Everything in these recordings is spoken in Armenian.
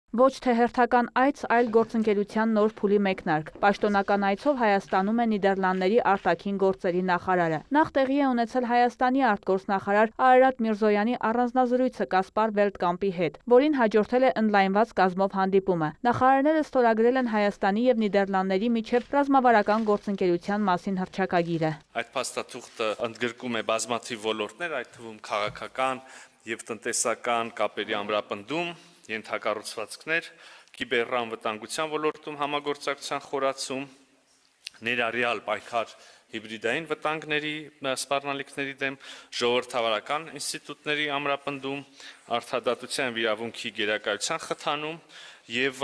Ոչ թե հերթական այց, այլ գործընկերության նոր փուլի մեկնարկ։ Պաշտոնական այցով Հայաստանում է Նիդերլանդների արտաքին գործերի նախարարը։ Նախ տեղի է ունեցել Հայաստանի արտգործնախարար Արարատ Միրզոյանի առանձնազրույցը Կասպար Վելտկամպի հետ, որին հաջորդել է ընդլայնված կազմով հանդիպումը։ Նախարարները ստորագրել են Հայաստանի եւ Նիդերլանդների միջև ռազմավարական գործընկերության մասին հռչակագիրը։ Այդ փաստաթուղթը ընդգրկում է բազմաթիվ ոլորտներ, այդ թվում քաղաքական եւ տնտեսական կապերի ամրապնդում, ենթակառուցվածքներ, կիբեռանվտանգության ոլորտում համագործակցության խորացում, ներառյալ պայքար հիբրիդային վտանգների սպառնալիքների դեմ, ժողովրդավարական ինստիտուտների ամրապնդում, արդարադատության վիրավունքի գերակայության խթանում եւ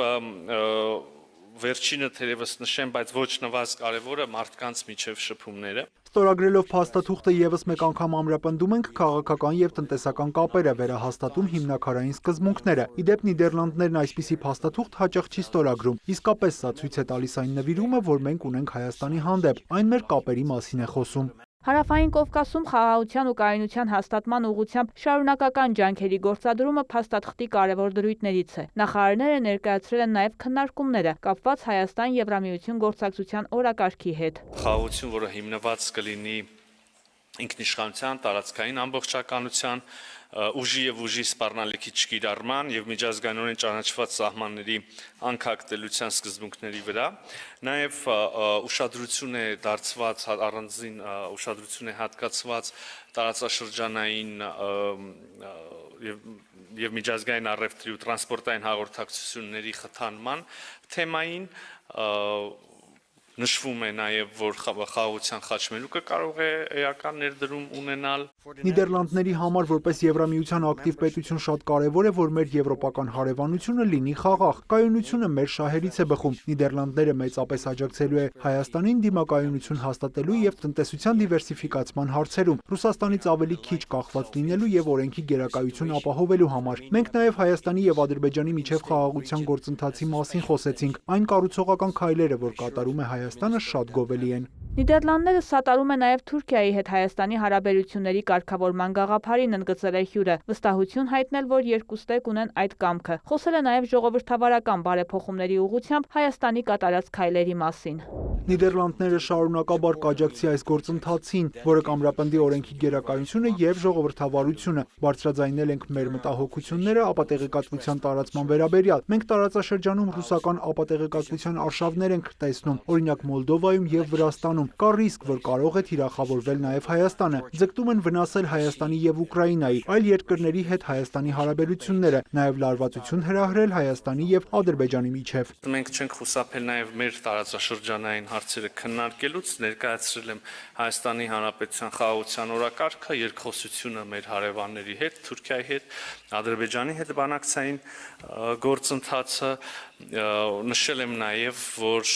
վերջինը թերևս նշեմ, բայց ոչ նվազ կարևորը մարդկանց միջև շփումները։ Ստորագրելով փաստաթուղթը եւս մեկ անգամ ամրապնդում ենք քաղաքական եւ տնտեսական կապերը, վերահաստատում հիմնաքարային սկզբունքները։ Իդեպ Նիդերլանդներն այսպիսի փաստաթուղթ հաճախ չի ստորագրում։ Իսկապես սա ցույց է տալիս այն նվիրումը, որ մենք ունենք Հայաստանի հանդեպ։ Այն մեր կապերի մասին է խոսում։ Հարավային Կովկասում խաղաղության ու կայունության հաստատման ուղղությամբ շարունակական ջանքերի գործադրումը փաստաթղթի կարևոր դրույթներից է։ Նախարարները ներկայացրել են նաև քննարկումները կապված Հայաստան-Եվրամիություն գործակցության օրակարգի հետ։ Խաղաղություն, որը հիմնված կլինի ինքնիշխանության, տարածքային ամբողջականության, ուժի եւ ուժի սպառնալիքի չկիրառման եւ միջազգայինորեն ճանաչված սահմանների անկախտելիության սկզբունքների վրա, նաեւ ուշադրություն է դարձված առանձին ուշադրություն է հատկացված տարածաշրջանային եւ միջազգային առևտրի ու տրանսպորտային հաղորդակցությունների խթանման թեմային, նշվում է նաև, որ խաղաղության խաչմերուկը կարող է էական ներդրում ունենալ։ Նիդերլանդների համար որպես Եվրամիության ակտիվ պետություն շատ կարևոր է, որ մեր եվրոպական հարևանությունը լինի խաղաղ։ Կայունությունը մեր շահերից է բխում։ Նիդերլանդները մեծապես աջակցելու է Հայաստանին դիմակայունություն հաստատելու եւ տնտեսության դիվերսիֆիկացման հարցերում, Ռուսաստանից ավելի քիչ կախված լինելու եւ օրենքի գերակայություն ապահովելու համար։ Մենք նաեւ Հայաստանի եւ Ադրբեջանի միջև խաղաղության գործընթացի մասին խոսեցինք։ Այն կառուցողական քայլերը, որ կատարում է Հայաստանը, շատ գովելի են։ Նիդերլանդները սատարում է նաև Թուրքիայի հետ Հայաստանի հարաբերությունների կարգավորման գաղափարին, ընդգծել է հյուրը, վստահություն հայտնել, որ երկուստեք ունեն այդ կամքը։ Խոսել է նաև ժողովրդավարական բարեփոխումների ուղղությամբ Հայաստանի կատարած քայլերի մասին։ Նիդերլանդները շարունակաբար կաջակցի այս գործընթացին, որը կամրապնդի օրենքի գերակայությունը եւ ժողովրդավարությունը։ Բարձրաձայնել ենք մեր մտահոգությունները ապատեղեկատվության տարածման վերաբերյալ։ Մենք տարածաշրջանում ռուսական ապատեղեկատվության արշավներ ենք տեսնում, օրինակ Մոլդովայում եւ Վրաստանում։ Կա ռիսկ, որ կարող է թիրախավորվել նաեւ Հայաստանը։ Ձգտում են վնասել Հայաստանի եւ Ուկրաինայի, այլ երկրների հետ Հայաստանի հարաբերությունները, նաեւ լարվածություն հրահրել Հայաստանի եւ Ադրբեջանի միջև։ Մենք չենք խուսափել նաեւ մեր տարածաշրջանային հարցերը քննարկելուց, ներկայացրել եմ Հայաստանի Հանրապետության խաղաղության օրակարգը, երկխոսությունը մեր հարևանների հետ, Թուրքիայի հետ, Ադրբեջանի հետ բանակցային գործընթացը, նշել եմ նաև, որ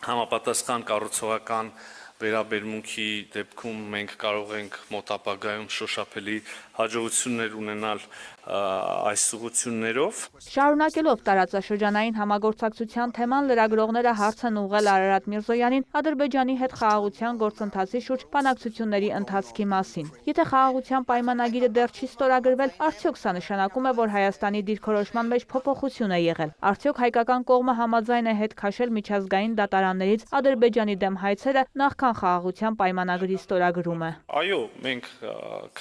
համապատասխան կառուցողական վերաբերմունքի դեպքում մենք կարող ենք մոտ ապագայում շոշափելի հաջողություններ ունենալ այս ուղղություններով։ Շարունակելով տարածաշրջանային համագործակցության թեման, լրագրողները հարց են ուղղել Արարատ Միրզոյանին Ադրբեջանի հետ խաղաղության գործընթացի շուրջ բանակցությունների ընթացքի մասին։ Եթե խաղաղության պայմանագիրը դեռ չի ստորագրվել, արդյոք սա նշանակում է, որ Հայաստանի դիրքորոշման մեջ փոփոխություն է եղել։ Արդյոք հայկական կողմը համաձայն է հետ քաշել միջազգային դատարաններից Ադրբեջանի դեմ հայցերը նախքան խաղաղության պայմանագրի ստորագրումը։ Այո, մենք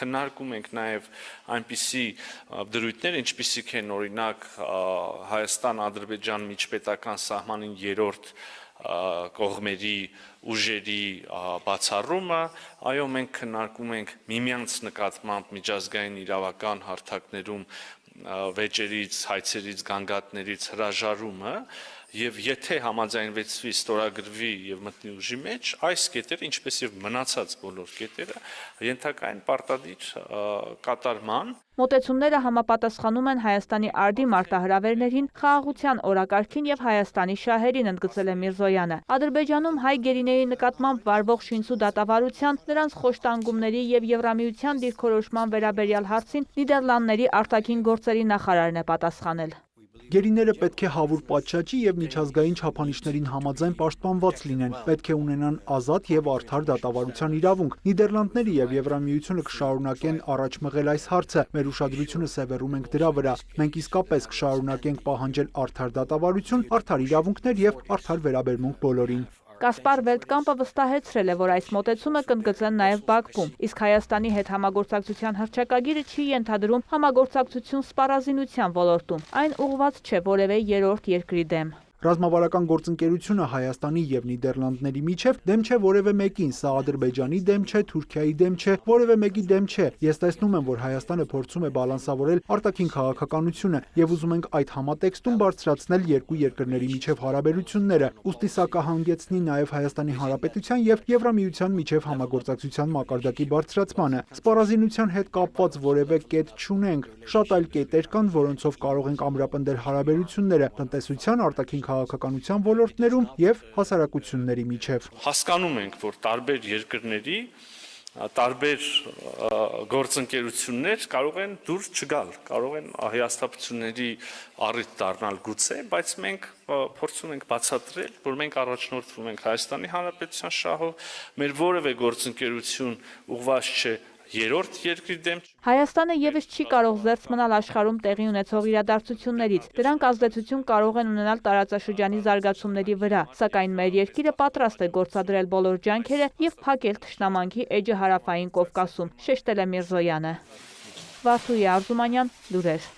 քննարկում ենք նաև այնպիսի դրույթներ, ինչպիսիք են օրինակ Հայաստան-Ադրբեջան միջպետական սահմանին երրորդ կողմերի ուժերի բացառումը, այո, մենք քննարկում ենք միմյանց նկատմամբ միջազգային իրավական հարթակներում վեճերից, հայցերից, գանգատներից հրաժարումը, եւ եթե համաձայնվեցվի, ստորագրվի եւ մտնի ուժի մեջ, այս կետերը, ինչպես եւ մնացած բոլոր կետերը, ենթակա են պարտադիր կատարման։ Մոտեցումները համապատասխանում են Հայաստանի արդի մարտահրավերներին, խաղաղության օրակարգին եւ Հայաստանի շահերին, ընդգծել է Միրզոյանը։ Ադրբեջանում հայ գերիների նկատմամբ վարվող շինծու դատավարության, նրանց խոշտանգումների եւ Եվրամիության դիրքորոշման վերաբերյալ հարցին Նիդերլանդների արտաքին գործերի նախարարն է պատասխանել։ Գերիները պետք է հավուր պատշաճի եւ միջազգային չափանիշներին համաձայն պաշտպանված լինեն, պետք է ունենան ազատ եւ արդար դատավարության իրավունք։ Նիդերլանդները եւ Եվրամիությունը կշարունակեն առաջ մղել այս հարցը, մեր ուշադրությունը սևեռում ենք դրա վրա։ Մենք իսկապես կշարունակենք պահանջել արդար դատավարություն, արդար իրավունքներ եւ արդար վերաբերմունք բոլորին։ Կասպար Վելտկամպը վստահեցրել է, որ այս մոտեցումը կընդգծեն նաև Բաքվում, իսկ Հայաստանի հետ համագործակցության հռչակագիրը չի ենթադրում համագործակցություն սպառազինության ոլորտում, այն ուղղված չէ որևէ երրորդ երկրի դեմ։ Ռազմավարական գործընկերությունը Հայաստանի եւ Նիդերլանդների միջև դեմ չէ որևէ մեկին, սա Ադրբեջանի դեմ չէ, Թուրքիայի դեմ չէ, որևէ մեկի դեմ չէ։ Ես տեսնում եմ, որ Հայաստանը փորձում է բալանսավորել արտաքին քաղաքականությունը եւ ուզում ենք այդ համատեքստում բարձրացնել երկու երկրների միջև հարաբերությունները, ուստի սա կհանգեցնի նաեւ Հայաստանի Հանրապետության եւ Եվրամիության միջև համագործակցության մակարդակի բարձրացմանը։ Սպառազինության հետ կապված որևէ կետ չունենք, շատ այլ կետեր կան, որոնցով կարող ենք ամրապնդել հարաբերությունները տնտեսության, արտաքին քաղաքականության ոլորտներում եւ հասարակությունների միջև։ Հասկանում ենք, որ տարբեր երկրների տարբեր գործընկերություններ կարող են դուրս չգալ, կարող են հիասթափությունների առիթ դառնալ գուցե, բայց մենք փորձում ենք բացատրել, որ մենք առաջնորդվում ենք Հայաստանի Հանրապետության շահով, մեր որևէ գործընկերություն ուղղված չէ երրորդ երկրի դեմ։ Հայաստանը եւս չի կարող զերծ մնալ աշխարհում տեղի ունեցող իրադարձություններից։ Դրանք ազդեցություն կարող են ունենալ տարածաշրջանի զարգացումների վրա, սակայն մեր երկիրը պատրաստ է գործադրել բոլոր ջանքերը եւ փակել թշնամանքի էջը Հարավային Կովկասում, շեշտել է Միրզոյանը։ Վարդուհի Արզումանյան, լուրեր։